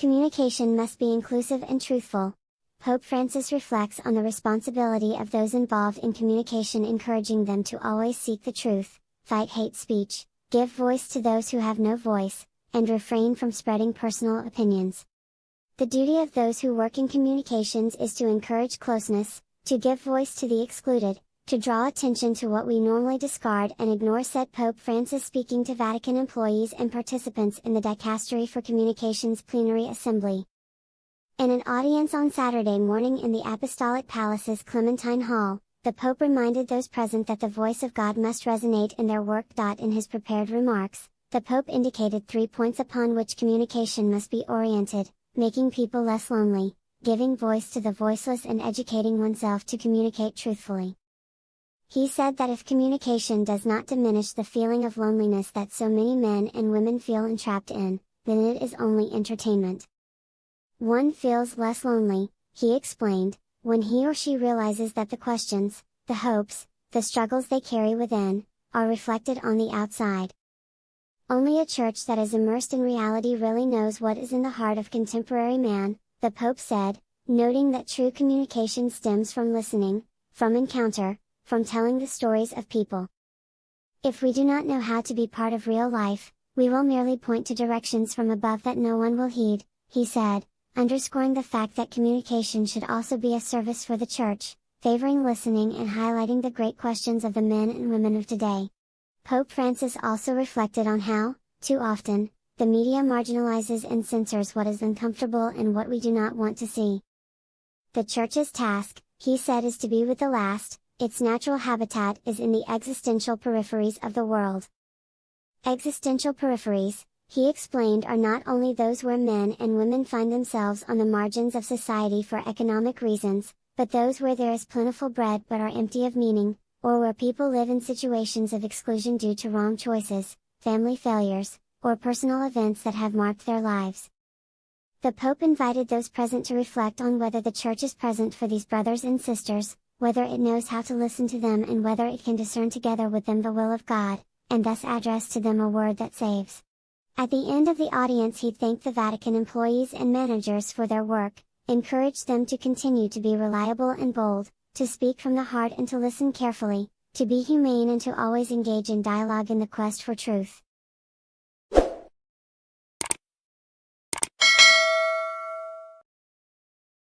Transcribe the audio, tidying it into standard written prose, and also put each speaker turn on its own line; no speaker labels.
Communication must be inclusive and truthful. Pope Francis reflects on the responsibility of those involved in communication, encouraging them to always seek the truth, fight hate speech, give voice to those who have no voice, and refrain from spreading personal opinions. The duty of those who work in communications is to encourage closeness, to give voice to the excluded, to draw attention to what we normally discard and ignore, said Pope Francis, speaking to Vatican employees and participants in the Dicastery for Communications Plenary Assembly. In an audience on Saturday morning in the Apostolic Palace's Clementine Hall, the Pope reminded those present that the voice of God must resonate in their work. In his prepared remarks, the Pope indicated 3 points upon which communication must be oriented: making people less lonely, giving voice to the voiceless, and educating oneself to communicate truthfully. He said that if communication does not diminish the feeling of loneliness that so many men and women feel entrapped in, then it is only entertainment. One feels less lonely, he explained, when he or she realizes that the questions, the hopes, the struggles they carry within, are reflected on the outside. Only a church that is immersed in reality really knows what is in the heart of contemporary man, the Pope said, noting that true communication stems from listening, from encounter, from telling the stories of people. If we do not know how to be part of real life, we will merely point to directions from above that no one will heed, he said, underscoring the fact that communication should also be a service for the Church, favoring listening and highlighting the great questions of the men and women of today. Pope Francis also reflected on how, too often, the media marginalizes and censors what is uncomfortable and what we do not want to see. The Church's task, he said, is to be with the last. Its natural habitat is in the existential peripheries of the world. Existential peripheries, he explained, are not only those where men and women find themselves on the margins of society for economic reasons, but those where there is plentiful bread but are empty of meaning, or where people live in situations of exclusion due to wrong choices, family failures, or personal events that have marked their lives. The Pope invited those present to reflect on whether the Church is present for these brothers and sisters, whether it knows how to listen to them, and whether it can discern together with them the will of God, and thus address to them a word that saves. At the end of the audience, he thanked the Vatican employees and managers for their work, encouraged them to continue to be reliable and bold, to speak from the heart and to listen carefully, to be humane and to always engage in dialogue in the quest for truth.